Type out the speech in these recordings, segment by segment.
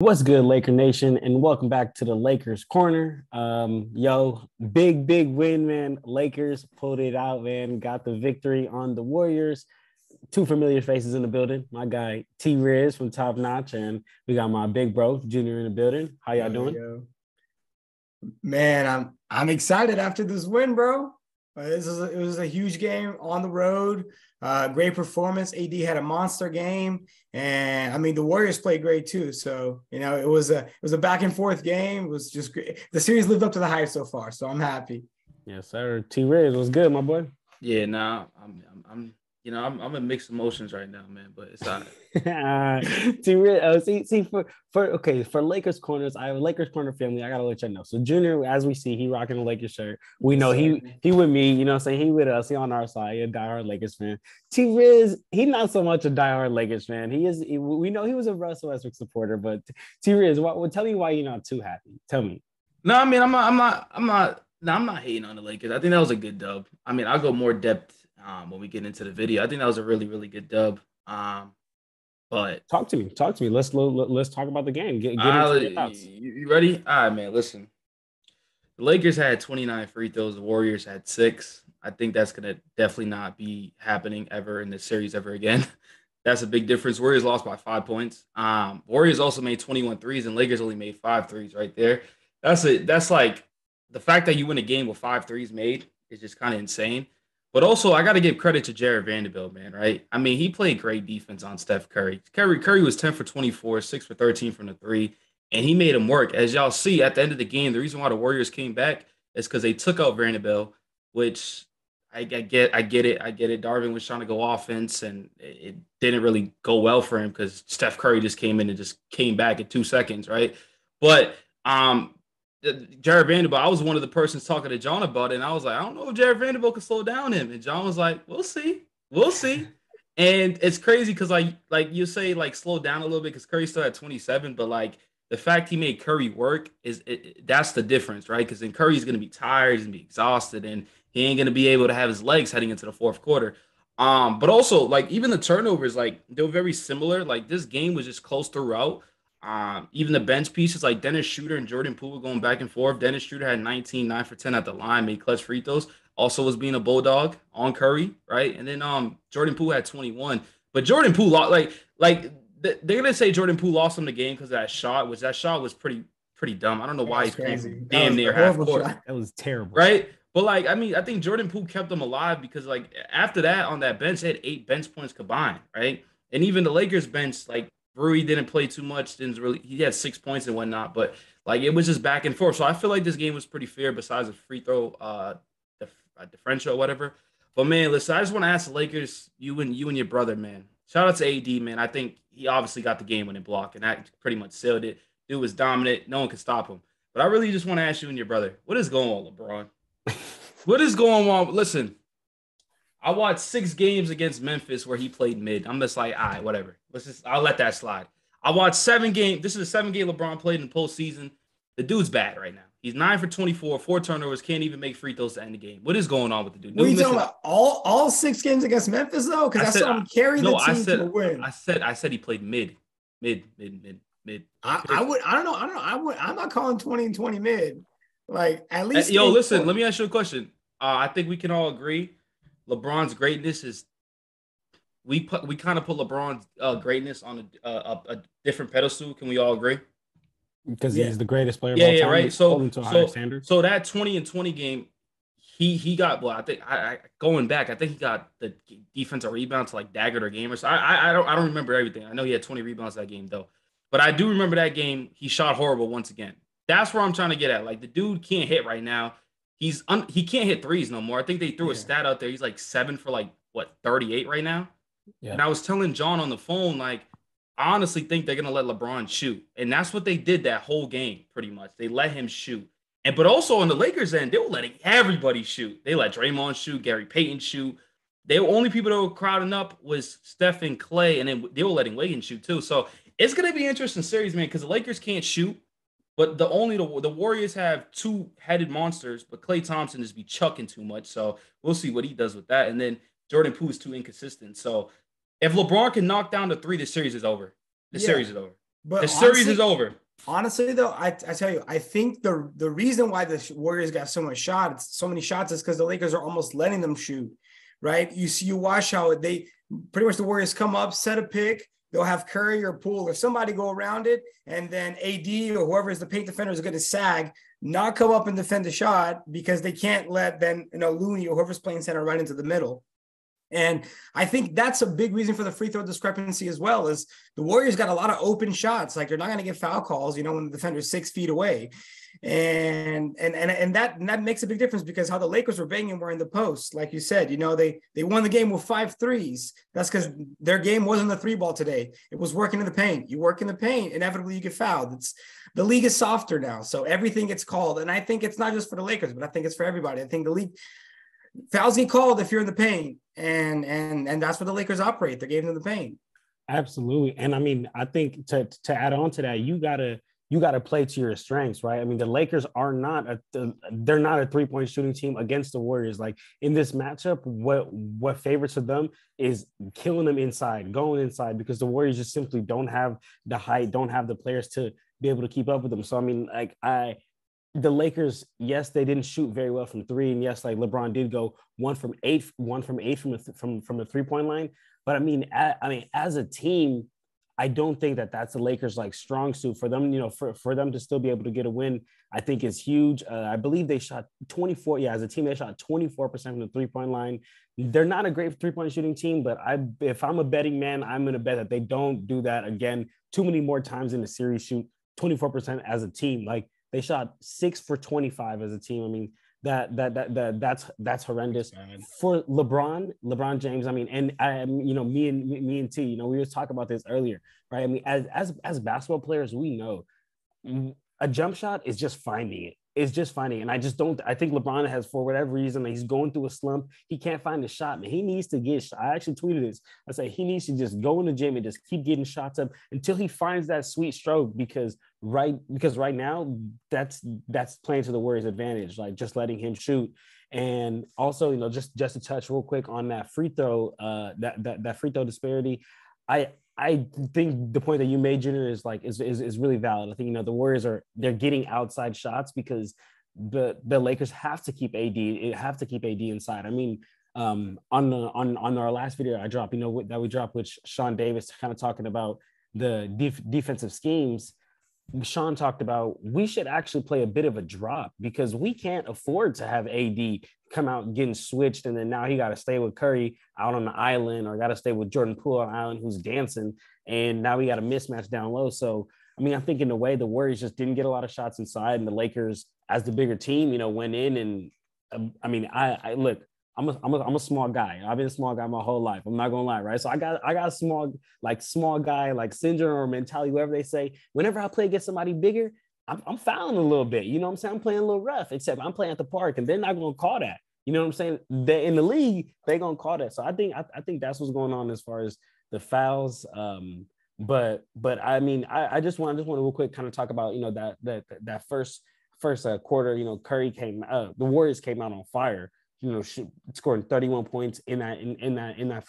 What's good, Laker Nation, and welcome back to the Lakers Corner. Big win, man. Lakers pulled it out, man. Got the victory on the Warriors. Two familiar faces in the building. My guy T Riz from Top Notch, and we got my big bro Junior in the building. How y'all doing? Man, I'm excited after this win, bro. It was a huge game on the road. Great performance. AD had a monster game, and I mean the Warriors played great too. So it was a back and forth game. It was just great. The series lived up to the hype so far, so I'm happy. Yes, sir. T Riz was good, my boy. Yeah, nah, I'm in mixed emotions right now, man. But it's all right. For Lakers corners, I have a Lakers corner family. I gotta let you know. So Junior, as we see, he rocking a Lakers shirt. We know he with me. You know, what I'm saying he with us. He on our side. He a diehard Lakers fan. T Riz, he not so much a diehard Lakers fan. We know he was a Russell Westbrook supporter, but T Riz, tell me why you're not too happy. Tell me. No, I mean I'm not hating on the Lakers. I think that was a good dub. I mean, I'll go more depth when we get into the video. I think that was a really, really good dub. But talk to me. Let's talk about the game. Get into your thoughts. You ready? All right, man. Listen, the Lakers had 29 free throws. The Warriors had 6. I think that's gonna definitely not be happening ever in this series ever again. That's a big difference. Warriors lost by 5 points. Warriors also made 21 threes, and Lakers only made 5 threes right there. That's like the fact that you win a game with 5 threes made is just kind of insane. But also, I got to give credit to Jared Vanderbilt, man, right? I mean, he played great defense on Steph Curry. Curry was 10 for 24, 6 for 13 from the three, and he made him work. As y'all see, at the end of the game, the reason why the Warriors came back is because they took out Vanderbilt, which I get it. Darvin was trying to go offense, and it didn't really go well for him because Steph Curry just came in and just came back in 2 seconds, right? But Jared Vanderbilt, I was one of the persons talking to John about it, and I was like, I don't know if Jared Vanderbilt can slow down him. And John was like, we'll see. And it's crazy because like you say, like slow down a little bit because Curry's still at 27, but like the fact he made Curry work that's the difference, right? Because then Curry's gonna be tired, he's gonna be exhausted, and he ain't gonna be able to have his legs heading into the fourth quarter. But also like even the turnovers, like they were very similar. Like this game was just close throughout. Even the bench pieces like Dennis Schroeder and Jordan Poole going back and forth. Dennis Schroeder had 19, 9 for 10 at the line, made clutch free throws. Also was being a bulldog on Curry, right? And then Jordan Poole had 21. But Jordan Poole they're gonna say Jordan Poole lost him the game because of that shot, which that shot was pretty dumb. I don't know why he's crazy. Damn near half court. That was terrible, right? But like, I mean, I think Jordan Poole kept them alive because like after that on that bench, they had 8 bench points combined, right? And even the Lakers bench, like Rui didn't play too much. He had 6 points and whatnot, but like it was just back and forth. So I feel like this game was pretty fair besides the free throw differential or whatever. But man, listen, I just want to ask the Lakers, you and your brother, man. Shout out to AD, man. I think he obviously got the game winning block, and that pretty much sealed it. Dude was dominant. No one could stop him. But I really just want to ask you and your brother, what is going on, LeBron? What is going on? Listen, I watched 6 games against Memphis where he played mid. I'm just like, all right, whatever. I'll let that slide. I watched 7 games. This is a 7-game LeBron played in the postseason. The dude's bad right now. He's 9 for 24, 4 turnovers, can't even make free throws to end the game. What is going on with the dude? What are you talking about? All 6 games against Memphis though? Because I saw him carry the team to a win. I said he played mid. I don't know. I'm not calling 20 and 20 mid. Like at least. Listen. Let me ask you a question. I think we can all agree LeBron's greatness is we kind of put LeBron's greatness on a different pedestal. Can we all agree? Because he's the greatest player of all time. Yeah, right. So that 20 and 20 game, he got I think going back, I think he got the defensive rebound to like dagger their game or so. I don't remember everything. I know he had 20 rebounds that game though. But I do remember that game, he shot horrible once again. That's where I'm trying to get at. Like the dude can't hit right now. He can't hit threes no more. I think they threw a stat out there. He's like 7 for 38 right now. Yeah. And I was telling John on the phone, like, I honestly think they're gonna let LeBron shoot. And that's what they did that whole game, pretty much. They let him shoot. But also on the Lakers end, they were letting everybody shoot. They let Draymond shoot, Gary Payton shoot. The only people that were crowding up was Steph and Clay, and then they were letting Wiggins shoot too. So it's gonna be an interesting series, man, because the Lakers can't shoot. But the Warriors have 2-headed monsters, but Klay Thompson is be chucking too much. So we'll see what he does with that. And then Jordan Poole is too inconsistent. So if LeBron can knock down the 3, the series is over. The series is over. But the series is over. Honestly, though, I tell you, I think the reason why the Warriors got so many shots is because the Lakers are almost letting them shoot, right? You watch how they pretty much the Warriors come up, set a pick, they'll have Curry or Poole or somebody go around it, and then AD or whoever is the paint defender is going to sag, not come up and defend the shot because they can't let then Looney or whoever's playing center right into the middle. And I think that's a big reason for the free throw discrepancy as well, is the Warriors got a lot of open shots. Like, they're not going to get foul calls, when the defender's 6 feet away. And that makes a big difference, because how the Lakers were banging were in the post. Like you said, they won the game with 5 threes. That's because their game wasn't the 3-ball today. It was working in the paint. You work in the paint, inevitably you get fouled. The league is softer now. So everything gets called. And I think it's not just for the Lakers, but I think it's for everybody. I think the league fouls get called if you're in the paint. And that's where the Lakers operate. They're getting in the paint. Absolutely. And I mean, I think to add on to that, you gotta play to your strengths, right? I mean, the Lakers are they're not a 3-point shooting team against the Warriors. Like, in this matchup, what favors to them is killing them inside, going inside, because the Warriors just simply don't have the height, don't have the players to be able to keep up with them. So I mean, like, the Lakers, yes, they didn't shoot very well from 3, and yes, like, LeBron did go 1 from 8 from the 3-point line. But I mean, as a team, I don't think that's the Lakers' like strong suit. For them, for them to still be able to get a win, I think is huge. I believe they shot 24. Yeah, as a team, they shot 24% from the 3-point line. They're not a great 3-point shooting team, but if I'm a betting man, I'm going to bet that they don't do that again too many more times in the series. Shoot 24% as a team. Like, they shot 6 for 25 as a team. I mean, that's horrendous for LeBron James. I mean, and me and T, we were talking about this earlier, right? I mean, as basketball players, we know a jump shot is just finding it. It's just finding it. And I think LeBron has, for whatever reason, he's going through a slump. He can't find a shot, man. He needs to I actually tweeted this. I said, he needs to just go in the gym and just keep getting shots up until he finds that sweet stroke, because right now that's playing to the Warriors' advantage, like just letting him shoot. And also, just to touch real quick on that free throw, that free throw disparity, I think the point that you made, Junior, is really valid. I think, the Warriors they're getting outside shots because the Lakers have to keep AD inside. I mean, on our last video I dropped, that we dropped with Sean Davis, kind of talking about the defensive schemes. Sean talked about we should actually play a bit of a drop, because we can't afford to have AD come out getting switched, and then now he got to stay with Curry out on the island, or got to stay with Jordan Poole on the island who's dancing, and now we got a mismatch down low. So I mean, I think in a way the Warriors just didn't get a lot of shots inside, and the Lakers, as the bigger team, went in. And I mean, I look, I'm a small guy. I've been a small guy my whole life. I'm not gonna lie, right? So I got a small guy like syndrome or mentality, whatever they say. Whenever I play against somebody bigger, I'm fouling a little bit. You know what I'm saying? I'm playing a little rough, except I'm playing at the park, and they're not gonna call that. You know what I'm saying? They in the league, they're gonna call that. So I think that's what's going on as far as the fouls. But I mean, I just want to real quick kind of talk about that first quarter. Curry the Warriors came out on fire. Scoring 31 points in that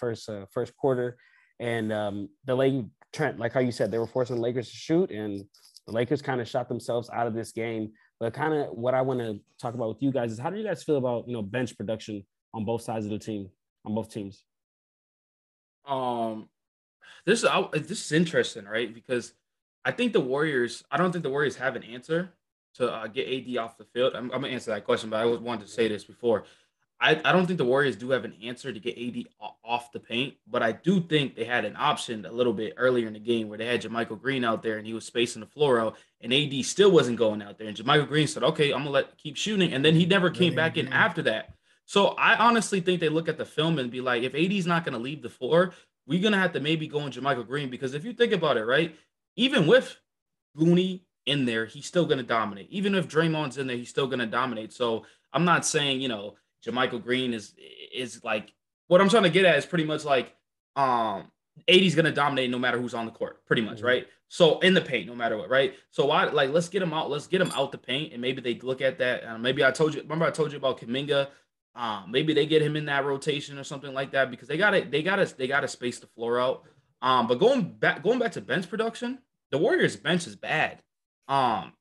first quarter, and the Lakers, Trent, like how you said, they were forcing the Lakers to shoot, and the Lakers kind of shot themselves out of this game. But kind of what I want to talk about with you guys is, how do you guys feel about bench production on both sides of the team, on both teams? This is interesting, right? Because I don't think the Warriors have an answer to get AD off the field. I'm gonna answer that question, but I wanted to say this before. I don't think the Warriors do have an answer to get AD off the paint, but I do think they had an option a little bit earlier in the game where they had JaMychal Green out there and he was spacing the floor out, and AD still wasn't going out there. And JaMychal Green said, okay, I'm going to keep shooting. And then he never came back in after that. So I honestly think they look at the film and be like, if AD's not going to leave the floor, we're going to have to maybe go on JaMychal Green, because if you think about it, right, even with Looney in there, he's still going to dominate. Even if Draymond's in there, he's still going to dominate. So I'm not saying, JaMychal Green is like, what I'm trying to get at is pretty much like AD's gonna dominate no matter who's on the court, pretty much, right? So in the paint, no matter what, right? So let's get him out the paint, and maybe they look at that. Maybe I told you about Kuminga. Maybe they get him in that rotation or something like that, because they gotta space the floor out. But going back to bench production, the Warriors bench is bad. They're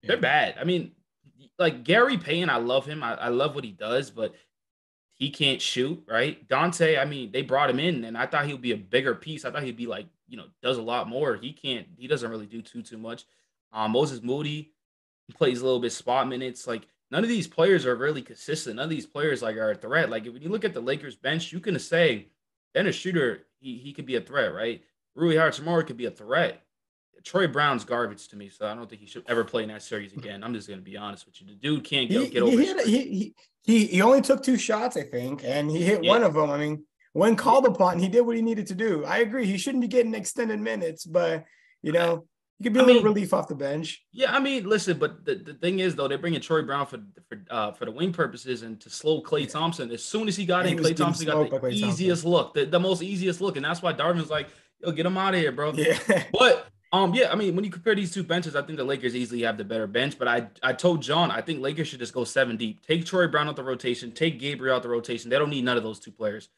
Yeah. bad. I mean, like Gary Payton, I love him. I love what he does, but he can't shoot, right? Dante, I mean, they brought him in, and I thought he would be a bigger piece. I thought he'd be like, does a lot more. He doesn't really do too much. Moses Moody, he plays a little bit spot minutes. Like none of these players are really consistent. None of these players like are a threat. Like when you look at the Lakers bench, you can say Dennis Schroeder, he could be a threat, right? Rui Hachimura could be a threat. Troy Brown's garbage to me, so I don't think he should ever play in that series again. I'm just gonna be honest with you. The dude can't get over his screen. He only took 2 shots, I think, and he hit one of them. I mean, when called upon, he did what he needed to do. I agree. He shouldn't be getting extended minutes, but he could be a little relief off the bench. Yeah, I mean, listen, but the thing is, though, they're bringing Troy Brown for the wing purposes and to slow Klay Thompson. As soon as he got in, Klay Thompson got the easiest look, the most easiest look, and that's why Darvin's like, "Yo, get him out of here, bro." Yeah, but yeah, I mean, when you compare these two benches, I think the Lakers easily have the better bench. But I told John, I think Lakers should just go 7 deep. Take Troy Brown out the rotation, take Gabriel out the rotation. They don't need none of those 2 players.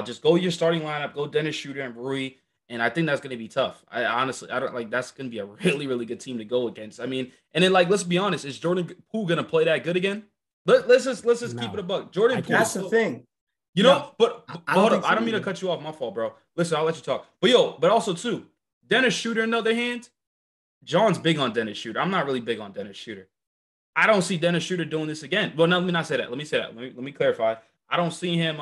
Just go your starting lineup, go Dennis Schroeder and Rui. And I think that's going to be tough. I honestly, I don't like that's going to be a really, really good team to go against. I mean, and then let's be honest, is Jordan Poole going to play that good again? Let's just keep it a buck. Jordan Poole. That's the thing. But hold up. I don't mean to cut you off. My fault, bro. Listen, I'll let you talk. But also too, Dennis Schroeder, on the other hand, John's big on Dennis Schroeder. I'm not really big on Dennis Schroeder. I don't see Dennis Schroeder doing this again. Well, no, let me not say that. Let me clarify. I don't see him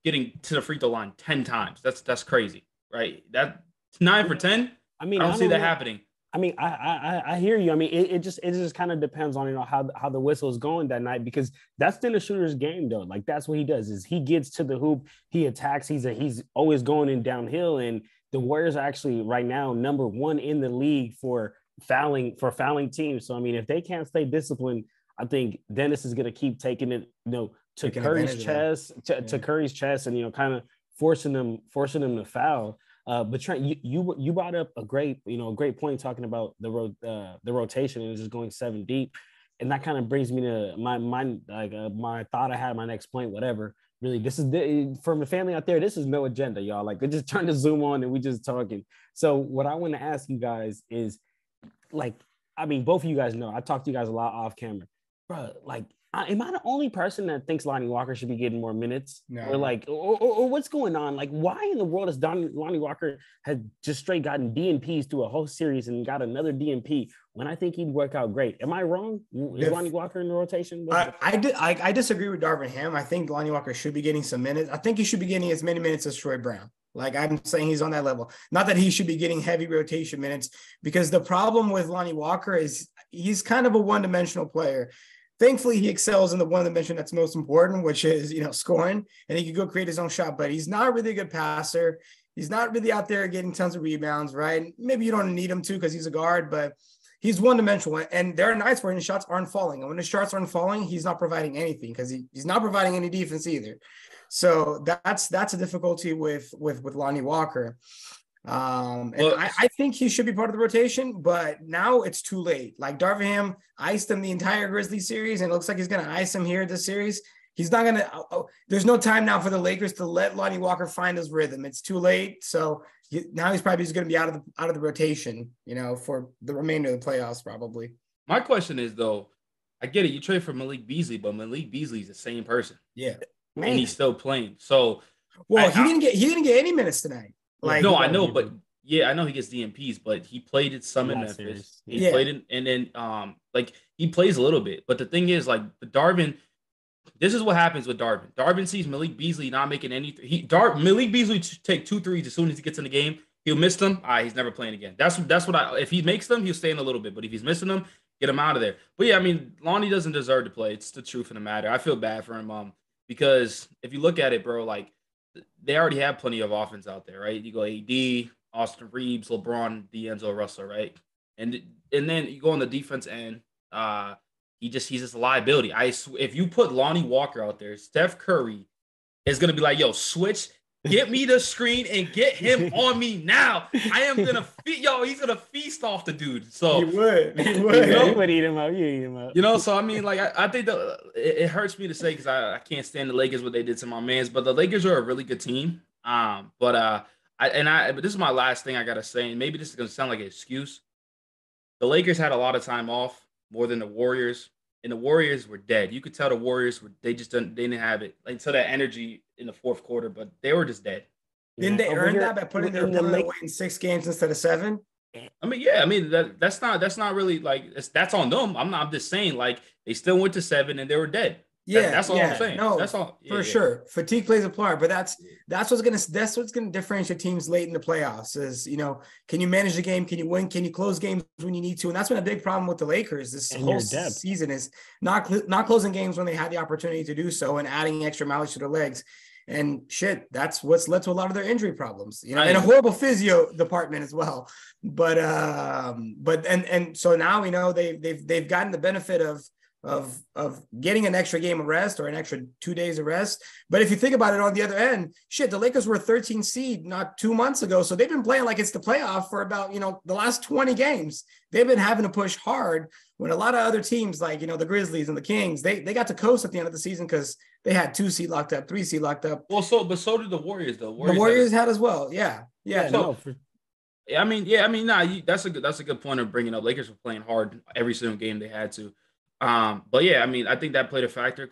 getting to the free throw line 10 times. That's crazy. Right, that's 9 for 10. I mean, I don't see that happening. I mean, I hear you. I mean, it just kind of depends on how the whistle is going that night, because that's Dennis Schroeder's game though. Like that's what he does is he gets to the hoop, he attacks. He's always going in downhill, and the Warriors are actually right now number 1 in the league for fouling teams. So I mean, if they can't stay disciplined, I think Dennis is going to keep taking it, to Curry's chest, to Curry's chest, and kind of forcing them to foul. But Trent, you brought up a great point talking about the rotation and just going 7 deep, and that kind of brings me to my thought I had, my next point, whatever. Really, this is from the family out there. This is no agenda, y'all. Like, we're just trying to zoom on and we just talking. So what I want to ask you guys is, like, I mean, both of you guys know I talk to you guys a lot off camera, bro. Like, am I the only person that thinks Lonnie Walker should be getting more minutes? No. Or what's going on? Like, why in the world has Lonnie Walker had just straight gotten DNPs through a whole series and got another DNP when I think he'd work out great? Am I wrong? Is Lonnie Walker in the rotation? I disagree with Darvin Ham. I think Lonnie Walker should be getting some minutes. I think he should be getting as many minutes as Troy Brown. Like, I'm saying he's on that level. Not that he should be getting heavy rotation minutes, because the problem with Lonnie Walker is he's kind of a one-dimensional player. Thankfully, he excels in the one dimension that's most important, which is, scoring, and he can go create his own shot, but he's not really a good passer. He's not really out there getting tons of rebounds, right? Maybe you don't need him to because he's a guard, but he's one-dimensional, and there are nights where his shots aren't falling, and when his shots aren't falling, he's not providing anything because he's not providing any defense either. So that's a difficulty with Lonnie Walker. I think he should be part of the rotation, but now it's too late. Like, Darvin Ham iced him the entire Grizzlies series, and it looks like he's going to ice him here this series. He's not going to there's no time now for the Lakers to let Lonnie Walker find his rhythm. It's too late. So now he's probably just going to be out of the rotation, for the remainder of the playoffs, probably. My question is, though, I get it. You trade for Malik Beasley, but Malik Beasley's the same person. Yeah. Man. And he's still playing. So, well, he didn't get any minutes tonight. Like, no, I know, but I know he gets DMPs, but he played at some in Memphis. He played in, and then he plays a little bit. But the thing is, like, Darvin, this is what happens with Darvin. Darvin sees Malik Beasley not making any. Malik Beasley take 2 threes as soon as he gets in the game. He'll miss them. He's never playing again. That's what if he makes them, he'll stay in a little bit. But if he's missing them, get him out of there. But yeah, I mean, Lonnie doesn't deserve to play. It's the truth of the matter. I feel bad for him, because if you look at it, bro, like, they already have plenty of offense out there, right? You go AD, Austin Reeves, LeBron, D'Angelo Russell, right? And then you go on the defense end. He's just a liability. If you put Lonnie Walker out there, Steph Curry is gonna be like, "Yo, switch, get me the screen and get him on me now." I am gonna he's gonna feast off the dude. So he would. You would eat him up. You eat him up. So I mean, like, I think it hurts me to say, because I can't stand the Lakers, what they did to my mans, but the Lakers are a really good team. But this is my last thing I gotta say, and maybe this is gonna sound like an excuse, the Lakers had a lot of time off, more than the Warriors, and the Warriors were dead. You could tell the Warriors were they didn't have it until that energy in the fourth quarter, but they were just dead. Didn't they earn that by putting their opponent away in 6 games instead of 7? I mean, yeah, I mean that's not really like that's on them. I'm just saying like they still went to 7 and they were dead. Yeah, that's all I'm saying. No, that's all for sure. Fatigue plays a part, but that's what's gonna differentiate teams late in the playoffs. Is can you manage the game? Can you win? Can you close games when you need to? And that's been a big problem with the Lakers this whole season is not closing games when they had the opportunity to do so and adding extra mileage to their legs. And shit, that's what's led to a lot of their injury problems, and a horrible physio department as well. But so now they've gotten the benefit of getting an extra game of rest or an extra 2 days of rest. But if you think about it on the other end, shit, the Lakers were a 13 seed not 2 months ago. So they've been playing like it's the playoff for about, the last 20 games. They've been having to push hard when a lot of other teams like, the Grizzlies and the Kings, they got to coast at the end of the season because they had 2 seed locked up, 3 seed locked up. Well, so did the Warriors though. The Warriors had as well. Yeah. That's a good point of bringing up. Lakers were playing hard every single game they had to. But yeah, I mean, I think that played a factor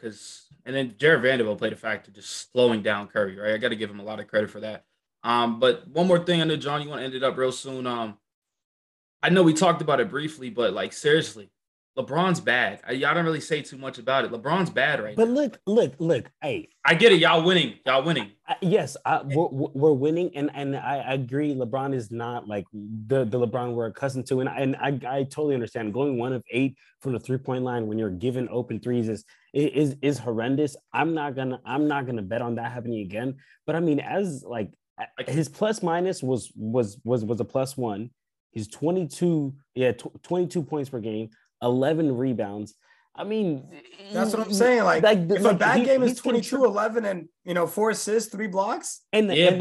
and then Jared Vanderbilt played a factor just slowing down Curry, right? I got to give him a lot of credit for that. But one more thing, I know, John, you want to end it up real soon. I know we talked about it briefly, but like seriously, LeBron's bad. Y'all don't really say too much about it. LeBron's bad right now. But look. Hey, I get it. Y'all winning. Yes, we're winning, and I agree. LeBron is not like the LeBron we're accustomed to, and I totally understand. Going 1 of 8 from the 3-point line when you're given open threes is horrendous. I'm not gonna bet on that happening again. But I mean, as like his plus minus was a +1. He's 22 points per game. 11 rebounds. I mean, that's what I'm saying. Like if a bad game is 22, 11, and 4 assists, 3 blocks, and a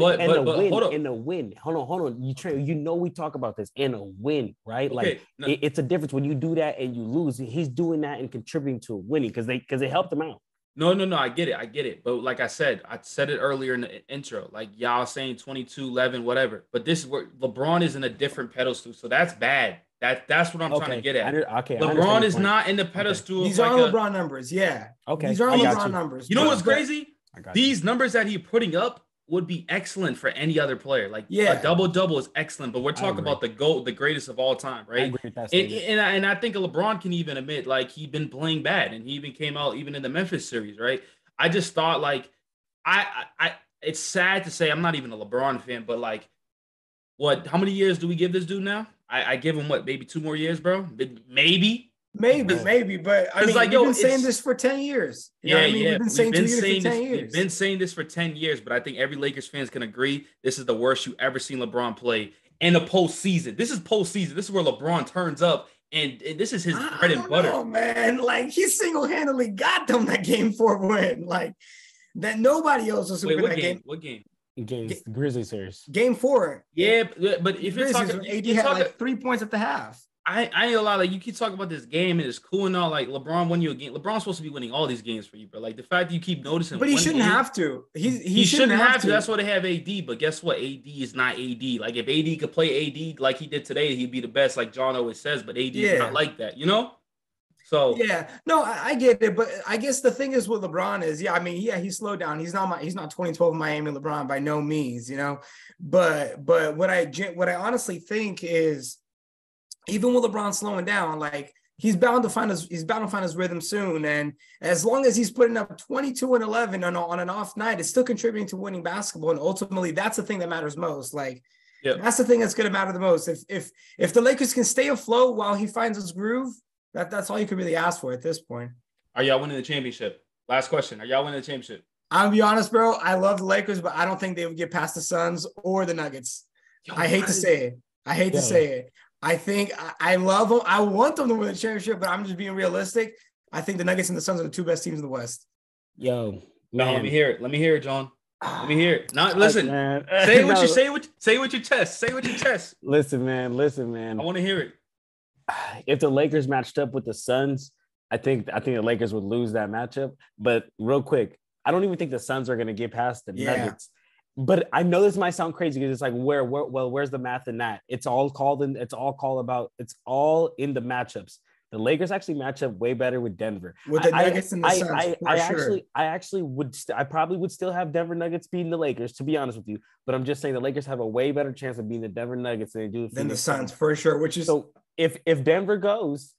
win. Hold on. We talk about this in a win, right? Okay, like it's a difference when you do that and you lose. He's doing that and contributing to winning because they helped him out. No, I get it. But like I said it earlier in the intro, like y'all saying 22, 11, whatever. But this is where LeBron is in a different pedestal, so that's bad. That's what I'm trying to get at. LeBron is not in the pedestal. These are LeBron numbers. Yeah. Okay. These are LeBron numbers. You know what's crazy? These numbers that he's putting up would be excellent for any other player. Like a double is excellent, but we're talking about the greatest of all time, right? I agree with that and I think LeBron can even admit like he's been playing bad, and he even came out even in the Memphis series, right? I just thought like I it's sad to say I'm not even a LeBron fan, but like how many years do we give this dude now? I give him maybe 2 more years, bro? Maybe. But I mean, like, we've been saying this for 10 years. We've been saying 10 years. We've been saying this for 10 years, but I think every Lakers fans can agree this is the worst you ever seen LeBron play in the postseason. This is postseason. This is where LeBron turns up, and this is his bread and butter. Oh man, like he single-handedly got them that Game 4 win. Like that nobody else was super that game. What game? Against the Grizzlies series. Game 4. Yeah, but if you're talking, AD had like 3 points at the half. I ain't a lot. Like you keep talking about this game and it's cool and all. Like LeBron won you a game. LeBron's supposed to be winning all these games for you, bro. Like the fact that you keep noticing, but he shouldn't have to. He shouldn't have to. That's why they have AD. But guess what? AD is not AD. Like if AD could play AD like he did today, he'd be the best. Like John always says. But AD is not like that, So I get it, but I guess the thing is with LeBron is, he slowed down. He's not 2012 Miami LeBron by no means, But what I honestly think is, even with LeBron slowing down, like he's bound to find his rhythm soon. And as long as he's putting up 22 and 11 on an off night, it's still contributing to winning basketball. And ultimately, that's the thing that matters most. Like that's the thing that's going to matter the most. If the Lakers can stay afloat while he finds his groove. That's all you could really ask for at this point. Are y'all winning the championship? Last question. Are y'all winning the championship? I'll be honest, bro. I love the Lakers, but I don't think they would get past the Suns or the Nuggets. I hate to say it. I think I love them. I want them to win the championship, but I'm just being realistic. I think the Nuggets and the Suns are the 2 best teams in the West. Man. Let me hear it, John. Let me hear it. Not listen. Say what your chest. Say what your chest. Listen, man. I want to hear it. If the Lakers matched up with the Suns, I think the Lakers would lose that matchup. But real quick, I don't even think the Suns are going to get past the Nuggets. But I know this might sound crazy because it's like where's the math in that? It's all in the matchups. The Lakers actually match up way better with Denver. With the Nuggets and the Suns, I probably would still have Denver Nuggets beating the Lakers, to be honest with you. But I'm just saying the Lakers have a way better chance of beating the Denver Nuggets than they do the Suns, for sure. Which is so if Denver goes,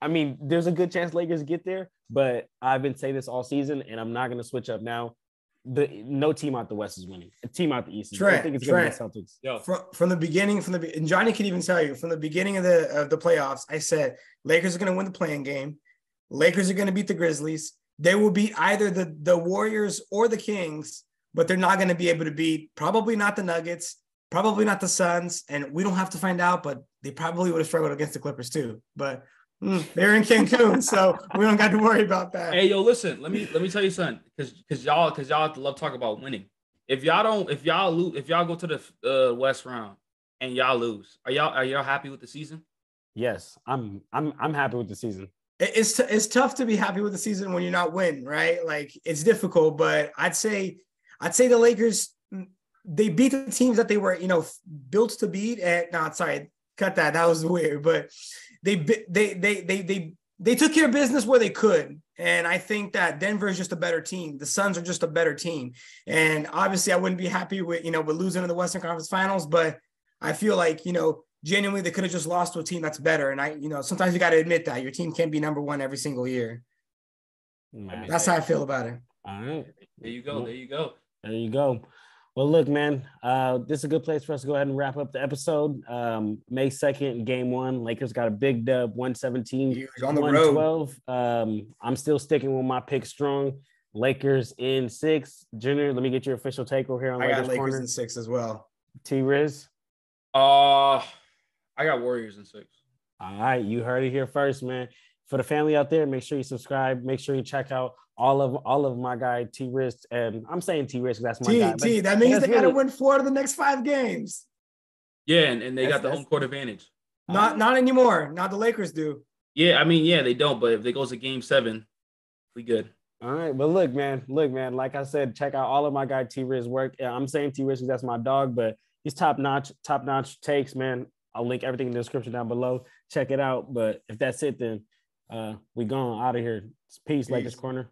I mean, there's a good chance Lakers get there. But I've been saying this all season, and I'm not going to switch up now. No team out the West is winning. A team out the East. I think it's going to be the Celtics. Yo. From the beginning, and Johnny can even tell you from the beginning of the playoffs, I said Lakers are going to win the play-in game. Lakers are going to beat the Grizzlies. They will beat either the Warriors or the Kings, but they're not going to be able to beat probably not the Nuggets, probably not the Suns, and we don't have to find out. But they probably would have struggled against the Clippers too. But they're in Cancun, so we don't got to worry about that. Hey, yo, listen. Let me tell you something, because y'all love talk about winning. If y'all go to the West round and y'all lose, are y'all happy with the season? Yes, I'm happy with the season. It's tough to be happy with the season when you're not winning, right? Like it's difficult, but I'd say the Lakers, they beat the teams that they were built to beat. And cut that. That was weird, but. They took care of business where they could. And I think that Denver is just a better team. The Suns are just a better team. And obviously I wouldn't be happy with losing in the Western Conference Finals, but I feel like, genuinely they could have just lost to a team that's better. And sometimes you got to admit that your team can't be number one every single year. Man. That's how I feel about it. All right. There you go. There you go. Well, look, man, this is a good place for us to go ahead and wrap up the episode. May 2nd, game 1. Lakers got a big dub, 117, on the 112. Road. I'm still sticking with my pick strong. Lakers in 6. Junior, let me get your official take over here on Lakers Lakers Corner. in 6 as well. T-Riz? I got Warriors in 6. All right, you heard it here first, man. For the family out there, make sure you subscribe. Make sure you check out all of my guy T-Riz, and I'm saying T-Riz because that's my guy. That means they got to win 4 of the next 5 games. Yeah, and they got the home court advantage. Not anymore. Now the Lakers do. Yeah, I mean, they don't. But if they goes to Game 7, we good. All right, but look, man. Like I said, check out all of my guy T-Riz work. Yeah, I'm saying T-Riz because that's my dog, but he's top notch takes, man. I'll link everything in the description down below. Check it out. But if that's it, then we gone out of here. Peace. Lakers Corner.